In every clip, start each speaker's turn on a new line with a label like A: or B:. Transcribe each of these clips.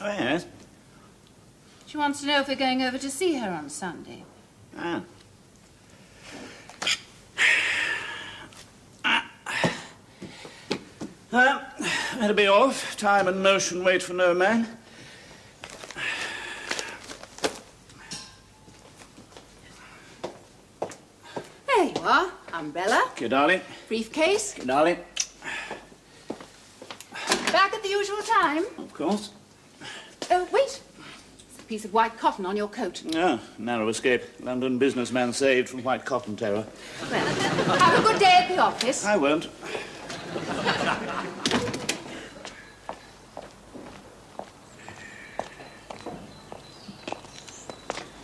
A: Oh, yes?
B: She wants to know if we're going over to see her on Sunday.
A: Ah. Better be off. Time and motion wait for no man.
B: There you are. Umbrella.
A: Thank you, darling.
B: Briefcase.
A: Thank you, darling.
B: Back at the usual time.
A: Of course.
B: Oh, wait. There's a piece of white cotton on your coat.
A: Ah, narrow escape. London businessman saved from white cotton terror.
B: Well, have a good day at the office.
A: I won't.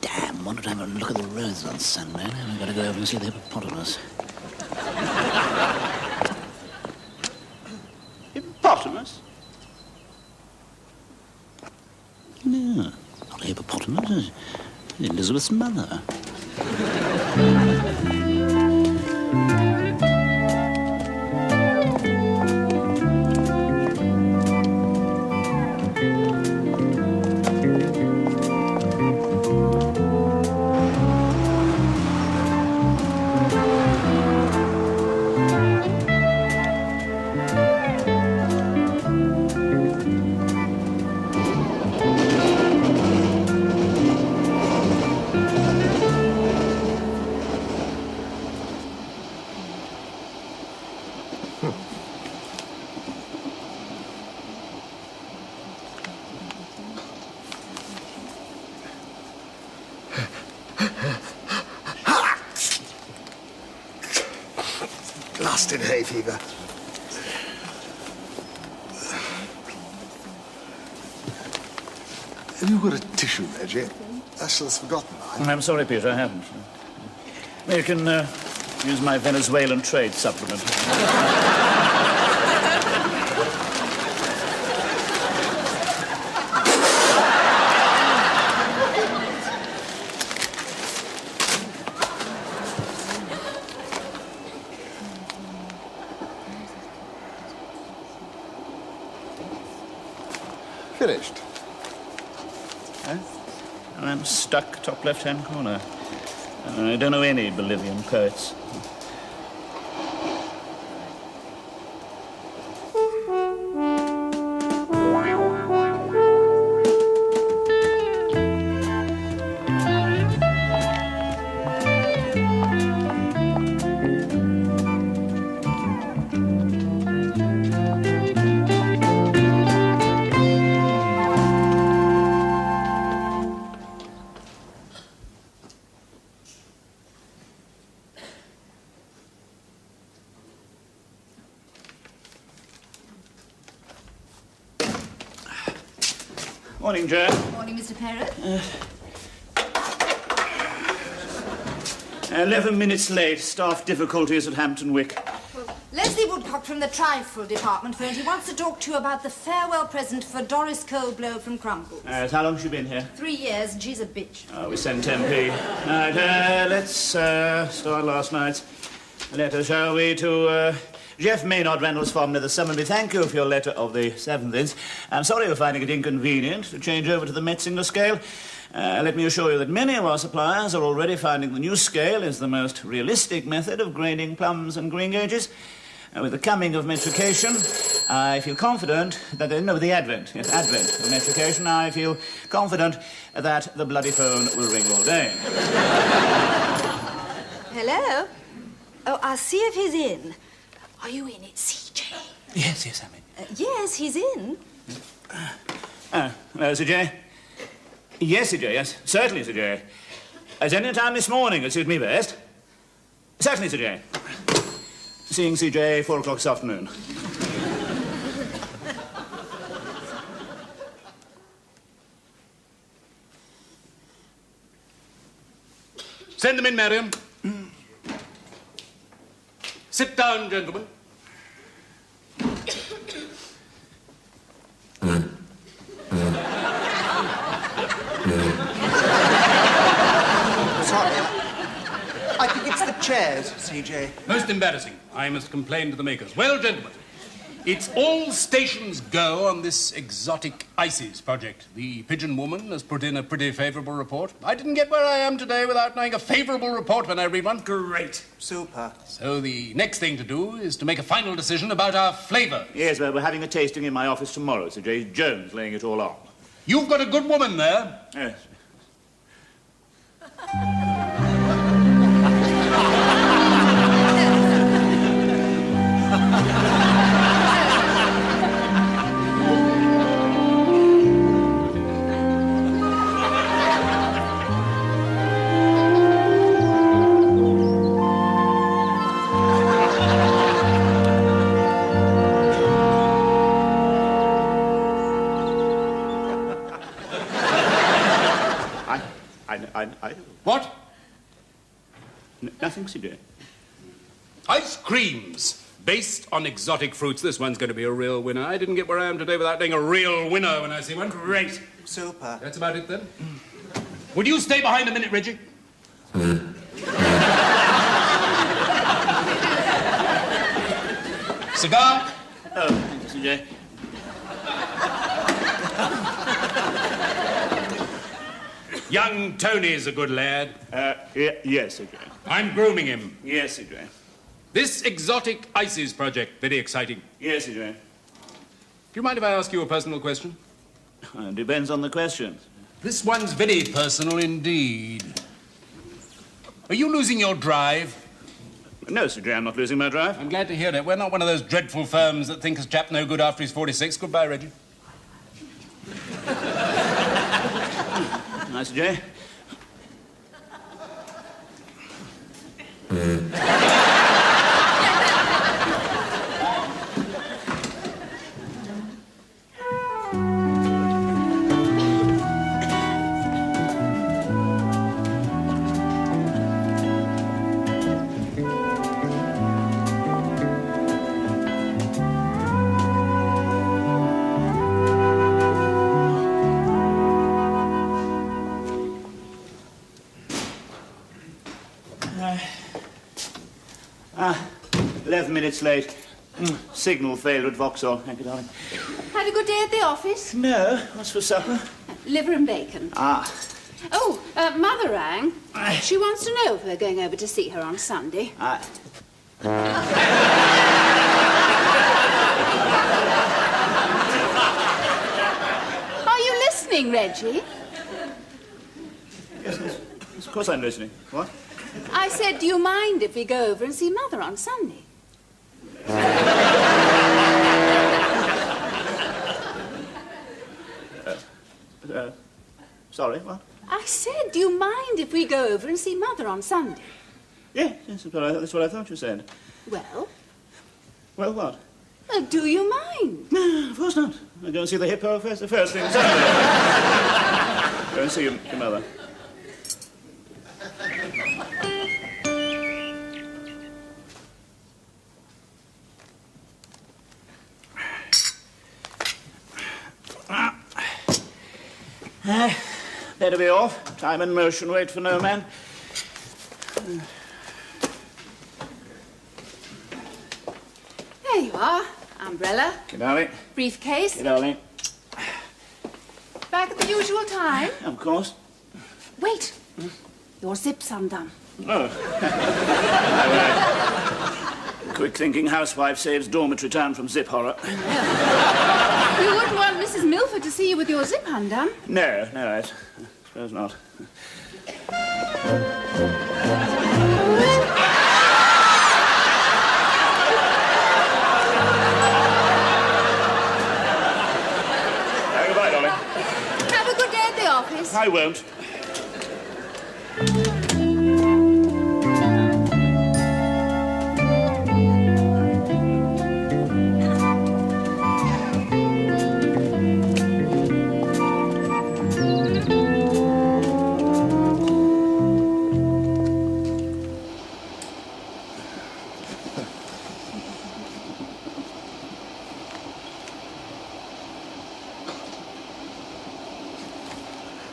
C: Damn, wanted to have a look at the roads on Sunday. Now I've got to go over and see the hippopotamus.
A: Hippopotamus?
C: No, not a hippopotamus. It's Elizabeth's mother.
D: Blasted hay fever. Have you got a tissue, Reggie? Ursula's forgotten mine.
A: I'm sorry, Peter, I haven't. You can use my Venezuelan trade supplement.
D: Finished.
A: I'm stuck top left-hand corner. I don't know any Bolivian poets. Morning, Joe.
B: Morning, Mr. Perrin.
A: 11 minutes late. Staff difficulties at Hampton Wick.
E: Leslie Woodcock from the Trifle Department phoned. He wants to talk to you about the farewell present for Doris Coleblow from Crumbles.
A: How long has she been here?
E: 3 years, and she's a bitch.
A: We sent 10p. Right, let's start last night's letter, shall we, to Jeff Maynard, Reynolds Farm, near the Somerby. Thank you for your letter of the 7th inch. I'm sorry you're finding it inconvenient to change over to the Metzinger scale. Let me assure you that many of our suppliers are already finding the new scale is the most realistic method of grading plums and green gauges. With the coming of metrication, I feel confident that... the advent of metrication, I feel confident that the bloody phone will ring all day.
E: Hello? Oh, I'll see if he's in. Are you in it, CJ?
A: Yes, I'm in.
E: Yes, he's in.
A: Hello, Sir J. Yes, Sir J, yes. Certainly, Sir J. As any time this morning, it suits me best. Certainly, Sir J. seeing CJ 4 o'clock this afternoon.
F: Send them in, Mariam. Sit down, gentlemen.
G: Sorry, I think it's the chairs, CJ.
F: Most embarrassing. I must complain to the makers. Well, gentlemen, it's all stations go on this exotic ISIS project. The Pigeon Woman has put in a pretty favourable report. I didn't get where I am today without knowing a favourable report when I read one. Great.
G: Super.
F: So the next thing to do is to make a final decision about our flavour.
A: Yes, well, we're having a tasting in my office tomorrow. Sir J. Jones laying it all on.
F: You've got a good woman there.
A: Yes.
F: What?
A: Nothing, CJ.
F: Ice creams based on exotic fruits. This one's going to be a real winner. I didn't get where I am today without being a real winner when I see one. Great.
G: Super.
F: That's about it then. Would you stay behind a minute, Reggie? Cigar?
A: Oh, thank you, CJ.
F: Young Tony's a good lad.
A: Yes, CJ.
F: I'm grooming him.
A: Yes, CJ.
F: This exotic ISIS project, very exciting.
A: Yes, CJ.
F: Do you mind if I ask you a personal question?
A: Depends on the question.
F: This one's very personal indeed. Are you losing your drive?
A: No, CJ, I'm not losing my drive.
F: I'm glad to hear it. We're not one of those dreadful firms that think a chap no good after he's 46. Goodbye, Reggie.
A: Nice, CJ. Ah, 11 minutes late. Signal failed at Vauxhall. Thank you, darling.
B: Had a good day at the office?
A: No, what's for supper?
B: Liver and bacon.
A: Ah.
B: Oh, Mother rang. She wants to know if we're going over to see her on Sunday. Are you listening, Reggie?
A: Yes, of course I'm listening. What?
B: I said, do you mind if we go over and see Mother on Sunday?
A: Sorry, what?
B: I said, do you mind if we go over and see Mother on Sunday?
A: Yes, that's what I thought you said.
B: Well?
A: Well, what?
B: Do you mind?
A: No, of course not. I'll go and see the hippo first, the first thing Sunday. Go and see your mother. Better be off. Time and motion wait for no man.
B: There you are. Umbrella.
A: Good darling.
B: Briefcase.
A: Good darling.
B: Back at the usual time.
A: Of course.
B: Wait. Your zip's undone.
A: Oh. Quick-thinking housewife saves dormitory town from zip horror.
B: You wouldn't want Mrs. Milford to see you with your zip undone.
A: No, I suppose not. Goodbye, darling.
B: Have a good day at the office.
A: I won't.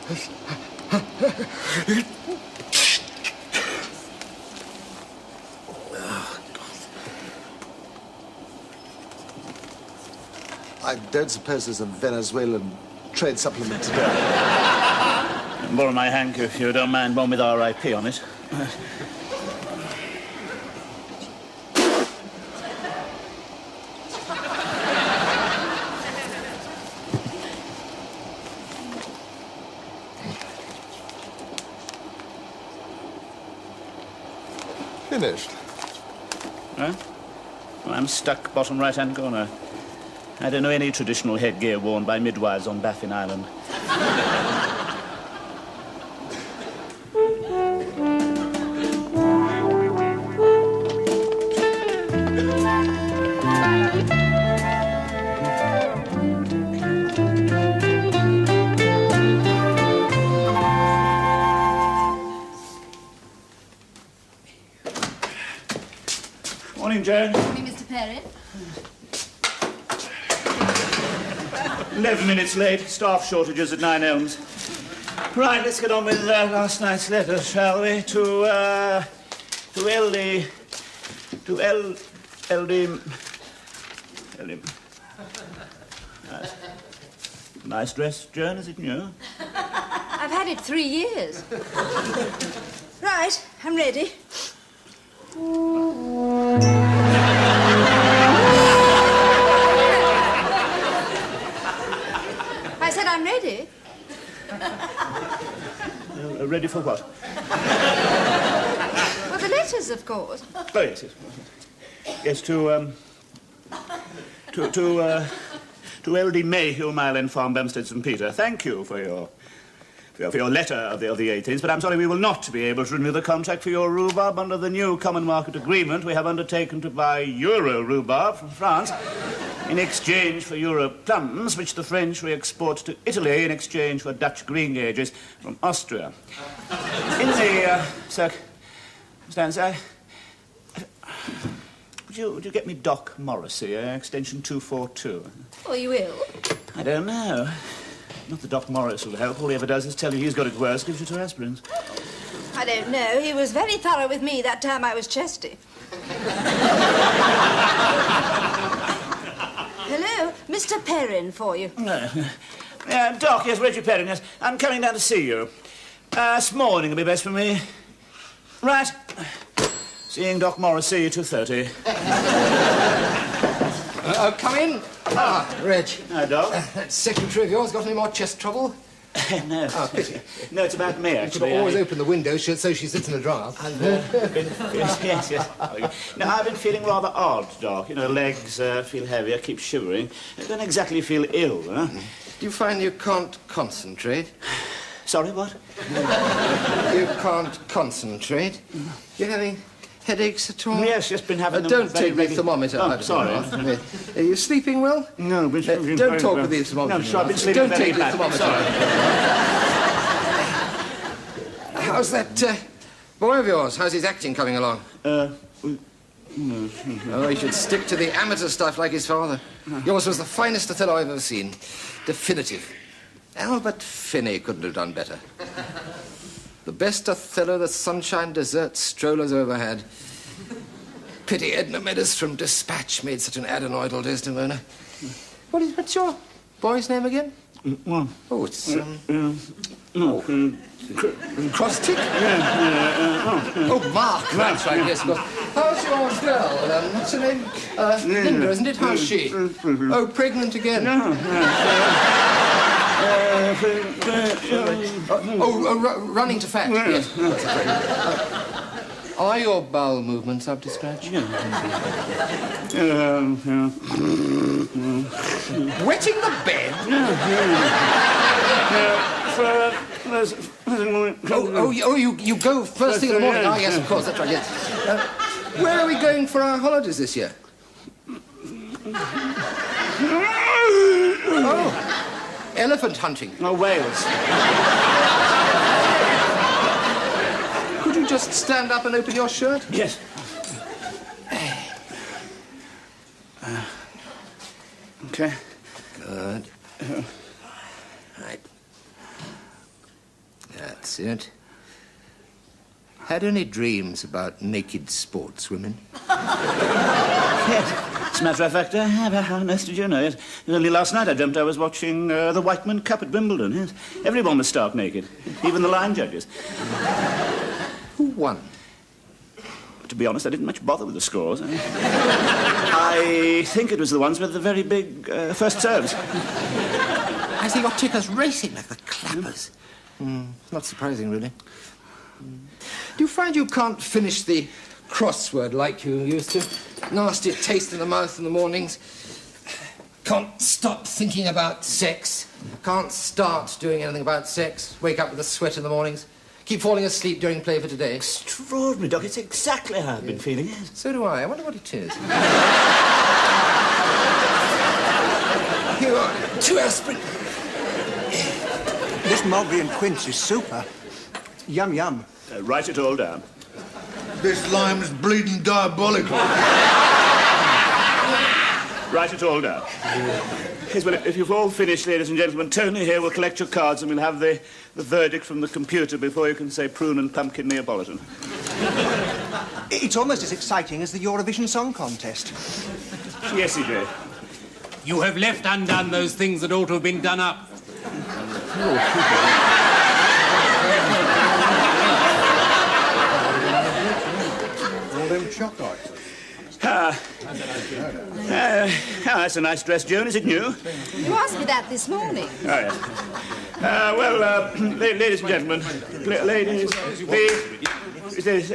D: I don't suppose there's a Venezuelan trade supplement today.
A: Borrow my handkerchief if you don't mind, one with R.I.P. on it.
D: Finished.
A: Huh? Well, I'm stuck bottom right-hand corner. I don't know any traditional headgear worn by midwives on Baffin Island. Morning, Joan.
E: Morning, Mr. Perrin.
A: 11 minutes late. Staff shortages at 9 Elms. Right, let's get on with last night's letter, shall we? To LD... To LD... Nice dress, Joan, is it new?
E: I've had it 3 years. Right, I'm ready. I said I'm ready.
A: Ready for what?
E: Well, the letters, of course.
A: Oh, yes, yes. Yes, to LD Mayhew, Mile End Farm, Bumstead, St. Peter. Thank you for your letter of the 18th, but I'm sorry we will not be able to renew the contract for your rhubarb. Under the new common market agreement, we have undertaken to buy Euro rhubarb from France in exchange for Euro plums, which the French re-export to Italy in exchange for Dutch greengages from Austria. In the circumstance, would you get me Doc Morrissey, extension 242?
E: Oh, you will?
A: I don't know. Not that Doc Morris will help. All he ever does is tell you he's got it worse, gives you 2 aspirins.
E: I don't know. He was very thorough with me that time I was chesty. Hello, Mr. Perrin for you.
A: Doc, yes, Reggie Perrin, yes. I'm coming down to see you. This morning will be best for me. Right. Seeing Doc Morrissey, 2:30.
G: Come in. Ah, Reg.
A: No, Doc.
G: That secretary of yours got any more chest trouble?
A: No.
G: Oh, pity.
A: No, it's about me,
G: You
A: actually.
G: should always open the window so she sits in a draught.
A: Yes. Now, I've been feeling rather odd, Doc. You know, legs feel heavy, I keep shivering. I don't exactly feel ill, huh?
G: Do you find you can't concentrate?
A: Sorry, what?
G: You can't concentrate? You're having headaches at all?
A: Yes, just been having them
G: Don't
A: very
G: take the
A: regular-
G: thermometer
A: Oh,
G: out of
A: sorry.
G: the mouth. Are you sleeping well?
A: No, but
G: Don't talk with the thermometer.
A: No, sorry, I've been sleeping
G: Don't
A: very
G: take the
A: badly.
G: thermometer. How's that boy of yours? How's his acting coming along? Oh, he should stick to the amateur stuff like his father. Yours was the finest Othello I've ever seen. Definitive. Albert Finney couldn't have done better. The best Othello the Sunshine Dessert Strollers ever had. Pity Edna Meadows from Dispatch made such an adenoidal Desdemona. What's your boy's name again? Oh, it's, Cross-tick? Oh, Mark. That's right, yes, of course. How's your girl? What's her name? Linda, isn't it? How's she? Oh, pregnant again? Running to fat, yes. Are your bowel movements up to scratch? Wetting the bed? You go first thing in the morning. Ah, yes, of course, that's right, yes. Where are we going for our holidays this year? Oh, elephant hunting.
A: Oh, Wales.
G: Could you just stand up and open your shirt?
A: Yes. Okay.
G: Good. Right. That's it. Had any dreams about naked sportswomen?
A: Yes. As a matter of fact, I have. How on earth did you know it? Only last night I dreamt I was watching the Whiteman Cup at Wimbledon. Yes. Everyone was stark naked, even the line judges.
G: Who won?
A: To be honest, I didn't much bother with the scores. I think it was the ones with the very big first serves.
G: Has he got tickers racing like the clappers? Not surprising, really. Do you find you can't finish the crossword like you used to? Nasty taste in the mouth in the mornings. Can't stop thinking about sex. Can't start doing anything about sex. Wake up with a sweat in the mornings. Keep falling asleep during play for today.
A: Extraordinary, Doc. It's exactly how I've been feeling. Yes.
G: So do I. I wonder what it is. Here you are. 2 aspirin.
H: This mulberry and quince is super. Yum, yum.
A: Write it all down.
I: This lime's bleeding diabolical.
A: Write it all down. Yes, well, if you've all finished, ladies and gentlemen, Tony here will collect your cards and we'll have the verdict from the computer before you can say prune and pumpkin Neapolitan.
H: It's almost as exciting as the Eurovision Song Contest.
A: Yes, it is.
F: You have left undone those things that ought to have been done up.
I: All them choc items.
A: That's a nice dress, Joan. Is it new?
E: You asked me that this morning.
A: Oh, yes. Ladies and gentlemen, ladies, please,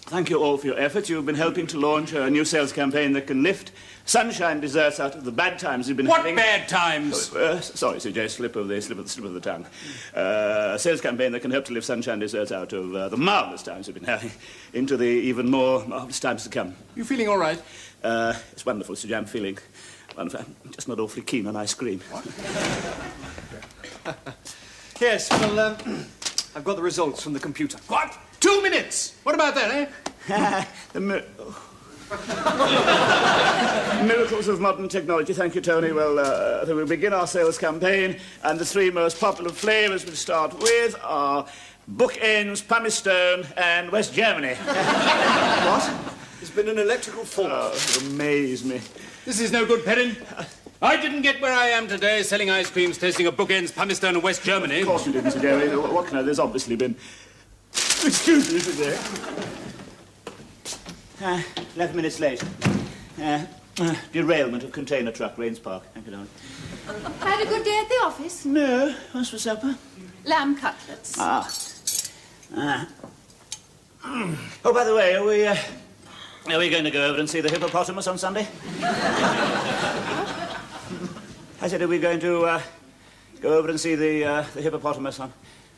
A: thank you all for your efforts. You've been helping to launch a new sales campaign that can lift sunshine desserts out of the bad times you've been having.
F: What bad times?
A: Sorry, Sir J, slip of the tongue. A sales campaign that can help to lift sunshine desserts out of the marvellous times you've been having into the even more marvellous times to come.
F: You feeling all right?
A: It's wonderful, Sir J. I'm feeling wonderful. I'm just not awfully keen on ice cream.
H: What? Yes, well, I've got the results from the computer.
F: What? 2 minutes? What about that, eh?
A: Miracles of modern technology. Thank you, Tony. Well, we'll begin our sales campaign, and the 3 most popular flavours we start with are Bookends, Pumice Stone, and West Germany.
H: What? There's been an electrical fault.
A: Oh, you amaze me.
F: This is no good, Perrin. I didn't get where I am today selling ice creams tasting of Bookends, Pumice Stone, and West Germany.
A: Of course you didn't, Sir Jerry. What can I... There's obviously been... Excuse me, Sir Jerry. 11 minutes late. Derailment of container truck, Rains Park. Thank you, darling.
B: Had a good day at the office?
A: No. What's for supper?
B: Lamb cutlets.
A: Oh, by the way, are we going to go over and see the hippopotamus on Sunday? I said, are we going to go over and see the hippopotamus on...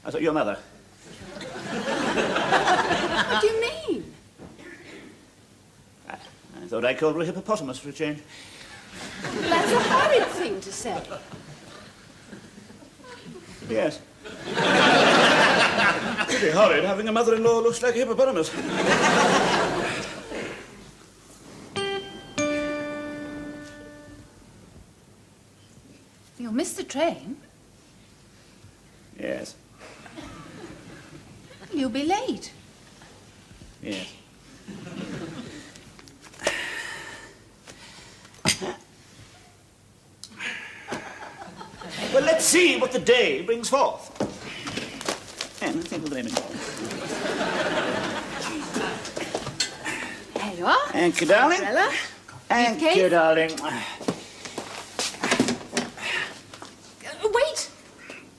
A: I thought, your mother.
B: What do you mean?
A: I thought I called her a hippopotamus for a change.
B: Well, that's a horrid thing to say.
A: Yes. Pretty horrid having a mother-in-law who looks like a hippopotamus.
B: You'll miss the train.
A: Yes.
B: You'll be late.
A: Yes. Well, let's see what the day brings forth. And think of the name.
B: There you are.
A: Thank you, darling.
B: Umbrella.
A: Thank
B: Briefcase.
A: you, darling.
B: Wait!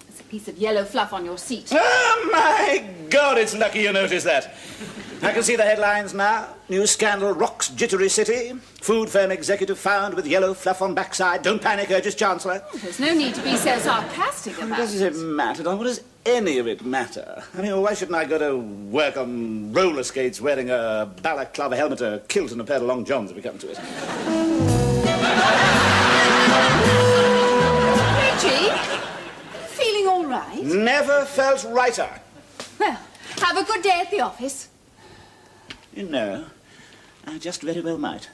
B: There's a piece of yellow fluff on your seat.
A: Oh, my God, it's lucky you noticed that. I can see the headlines now. New scandal rocks jittery city. Food firm executive found with yellow fluff on backside. Don't panic, urges Chancellor.
B: Oh, there's no need to be so sarcastic about
A: Does it matter, Don? What does any of it matter? I mean, why shouldn't I go to work on roller skates wearing a balaclava helmet, a kilt and a pair of long johns if we come to it?
B: Reggie, feeling all right?
A: Never felt righter.
B: Well, have a good day at the office.
A: You know, I just very well might.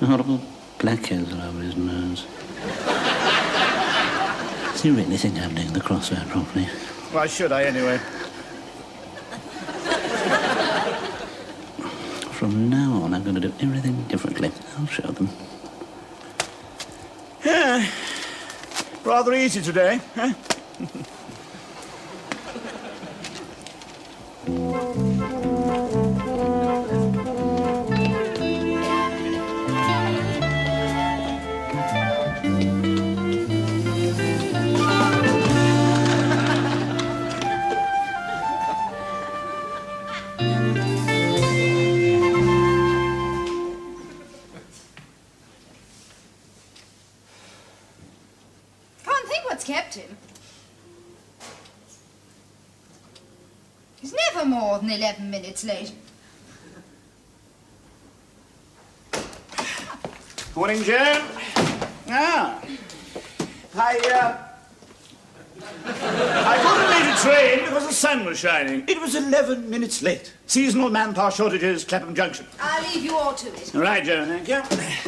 C: Horrible blackheads all over his nose. Does he really think I'm doing the crossword properly?
A: Why should I, anyway?
C: From now on, I'm going to do everything differently. I'll show them.
A: Yeah. Rather easy today, huh?
E: Can't think what's kept him. He's never more than 11 minutes late.
A: Morning, Joan. Ah. I couldn't meet a train because the sun was shining. It was 11 minutes late. Seasonal manpower shortages, Clapham Junction.
E: I'll leave you all to it.
A: Right, Joan, thank you.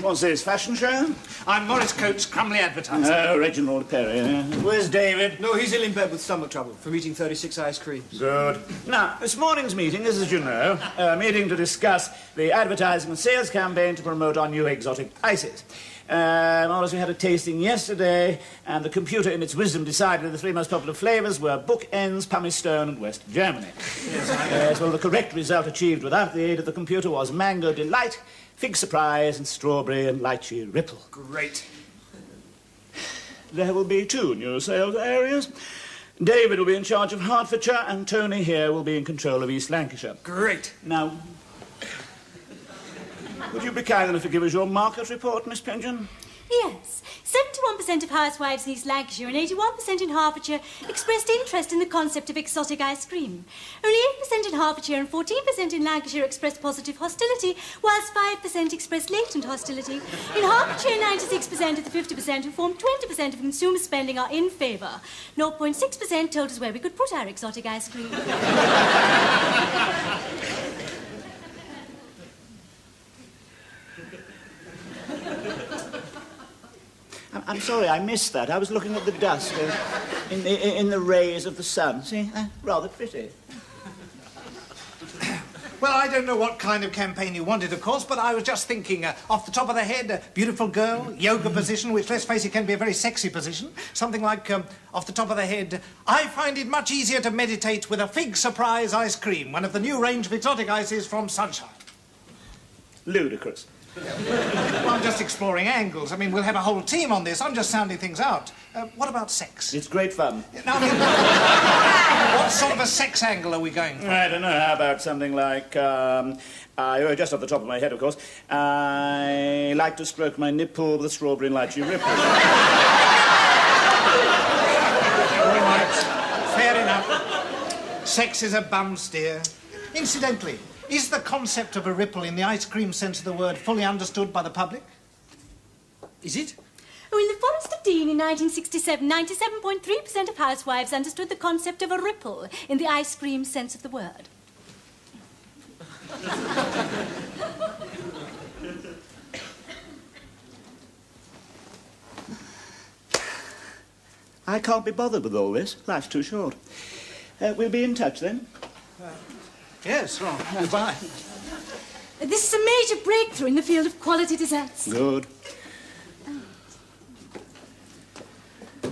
A: What's this, fashion show?
J: I'm Morris Coates, Crumley Advertising.
A: Oh, Reginald Perrin. Where's David?
H: No, he's ill in bed with stomach trouble from eating 36 ice creams.
A: Good. Now, this morning's meeting is, as you know, a meeting to discuss the advertising and sales campaign to promote our new exotic ices. Morris, we had a tasting yesterday, and the computer, in its wisdom, decided the three most popular flavours were Bookends, Pumice Stone, and West Germany. Yes, well, the correct result achieved without the aid of the computer was Mango Delight, Fig Surprise, and Strawberry and Lychee Ripple.
J: Great.
A: There will be 2 new sales areas. David will be in charge of Hertfordshire, and Tony here will be in control of East Lancashire.
J: Great.
A: Now, would you be kind enough to give us your market report, Miss Pigeon?
K: Yes. 71% of housewives in East Lancashire and 81% in Hertfordshire expressed interest in the concept of exotic ice cream. Only 8% in Hertfordshire and 14% in Lancashire expressed positive hostility, whilst 5% expressed latent hostility. In Hertfordshire, 96% of the 50% who form 20% of consumer spending are in favour. 0.6% told us where we could put our exotic ice cream.
A: I'm sorry, I missed that. I was looking at the dust in the rays of the sun. See, rather pretty.
J: Well, I don't know what kind of campaign you wanted, of course, but I was just thinking, off the top of the head, beautiful girl, yoga position, which, let's face it, can be a very sexy position. Something like, off the top of the head, I find it much easier to meditate with a Fig Surprise ice cream, one of the new range of exotic ices from Sunshine.
A: Ludicrous.
J: Well, I'm just exploring angles. I mean, we'll have a whole team on this. I'm just sounding things out. What about sex?
A: It's great fun.
J: Now, I mean, what sort of a sex angle are we going for?
A: I don't know. How about something like, just off the top of my head, of course, I like to stroke my nipple with a strawberry and lychee ripple.
J: All right. Fair enough. Sex is a bum steer. Incidentally, is the concept of a ripple in the ice cream sense of the word fully understood by the public?
H: Is it?
K: Oh, in the Forest of Dean in 1967, 97.3% of housewives understood the concept of a ripple in the ice cream sense of the word.
A: I can't be bothered with all this. Life's too short. We'll be in touch then.
J: Yes, right. Goodbye.
K: This is a major breakthrough in the field of quality desserts.
A: Good.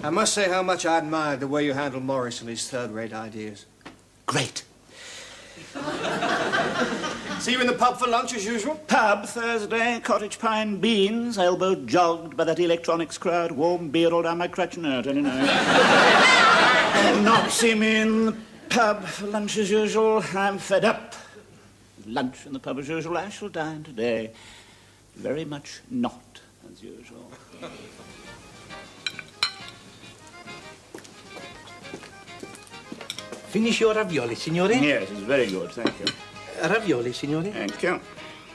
H: I must say how much I admired the way you handled Morris and his third-rate ideas.
A: Great.
H: See you in the pub for lunch as usual?
A: Pub Thursday, cottage pie and beans, elbow jogged by that electronics crowd, warm beer all down my crutch, no, don't you know. Not see me in the pub for lunch as usual. I'm fed up. Lunch in the pub as usual. I shall dine today. Very much not as usual.
L: Finish your ravioli, signore?
A: Yes, it's very good, thank you.
L: Ravioli, signore?
A: Thank you.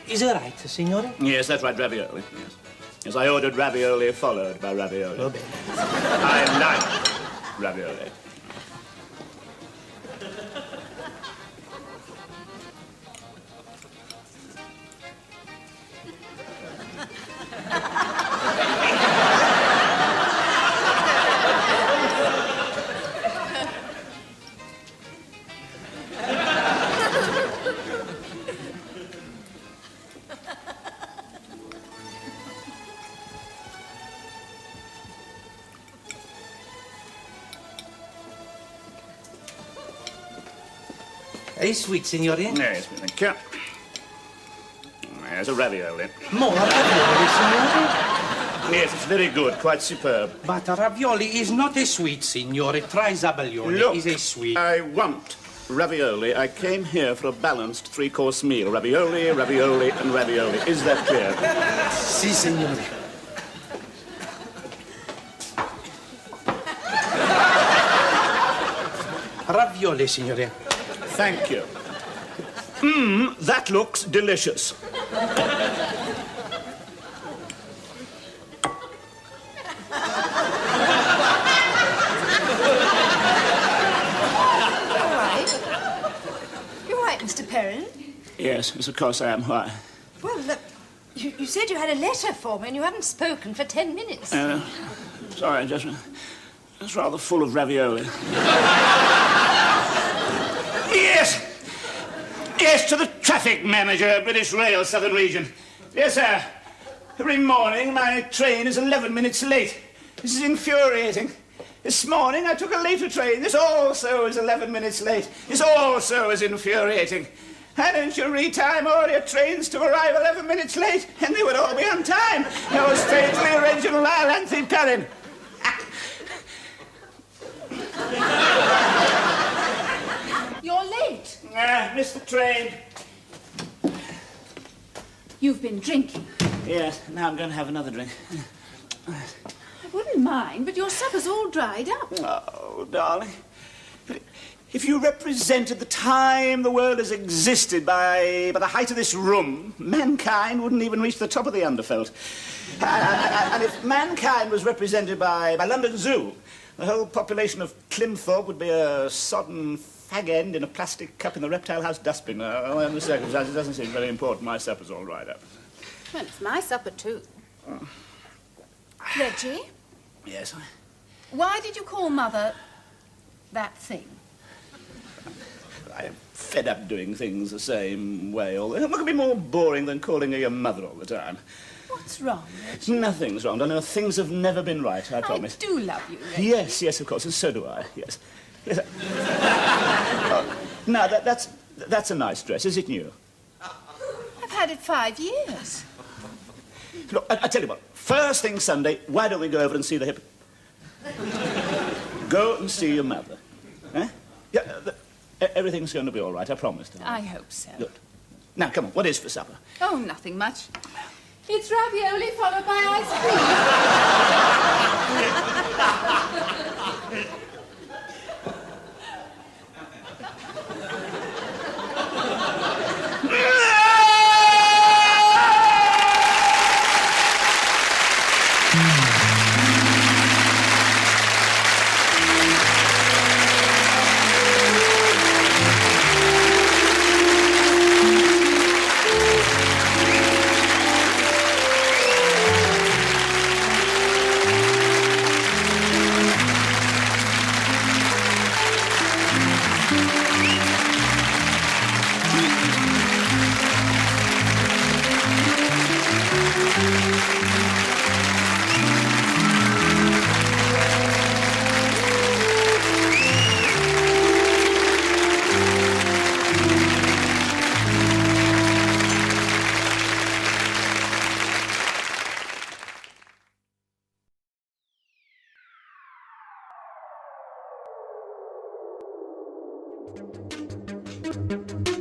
L: Is it right, signore?
A: Yes, that's right, ravioli, yes. Yes, I ordered ravioli followed by ravioli.
L: Va bene.
A: I like ravioli.
L: È sweet, signore?
A: Yes, thank you. There's a ravioli.
L: More ravioli, signore?
A: Yes, it's very good, quite superb.
L: But ravioli is not a sweet, signore. Try zabaglione.
A: Look,
L: Is a sweet.
A: I want ravioli. I came here for a balanced three-course meal. Ravioli, ravioli, and ravioli. Is that clear?
L: Si, signore. Ravioli, signore.
A: Thank you. That looks delicious.
E: Mr. Perrin?
A: Yes, of course I am. Why?
E: Well, look, you said you had a letter for me and you haven't spoken for 10 minutes.
A: Sorry, just rather full of ravioli. Yes! Yes, to the traffic manager, British Rail Southern Region. Yes, sir. Every morning my train is 11 minutes late. This is infuriating. This morning I took a later train. This also is 11 minutes late. This also is infuriating. Hadn't you re-time all your trains to arrive 11 minutes late? And they would all be on time. Yours faithfully, Reginald and Perrin.
B: You're late.
A: Missed the train.
B: You've been drinking.
A: Yes, now I'm going to have another drink.
B: I wouldn't mind, but your supper's all dried up.
A: Oh, darling. If you represented the time the world has existed by the height of this room, mankind wouldn't even reach the top of the Underfelt. And if mankind was represented by London Zoo, the whole population of Climthorpe would be a sodden fag end in a plastic cup in the reptile house dustbin. Under the circumstances, it doesn't seem very important. My supper's all dried up.
B: Well, it's my supper, too. Reggie?
A: Yes,
B: Why did you call Mother that thing?
A: I'm fed up doing things the same way. What could be more boring than calling her your mother all the time?
B: What's wrong, Reggie?
A: Nothing's wrong. I know things have never been right, I promise.
B: I do love you, Reggie.
A: Yes, of course, and so do I, yes. Yes. Now, that's a nice dress. Is it new?
B: I've had it 5 years.
A: Look, I tell you what, first thing Sunday, why don't we go over and see the hip... Go and see your mother. Eh? Yeah, everything's going to be all right, I promise.
B: I hope so.
A: Good. Now, come on, what is for supper?
B: Oh, nothing much. It's ravioli followed by ice cream.
M: Thank you.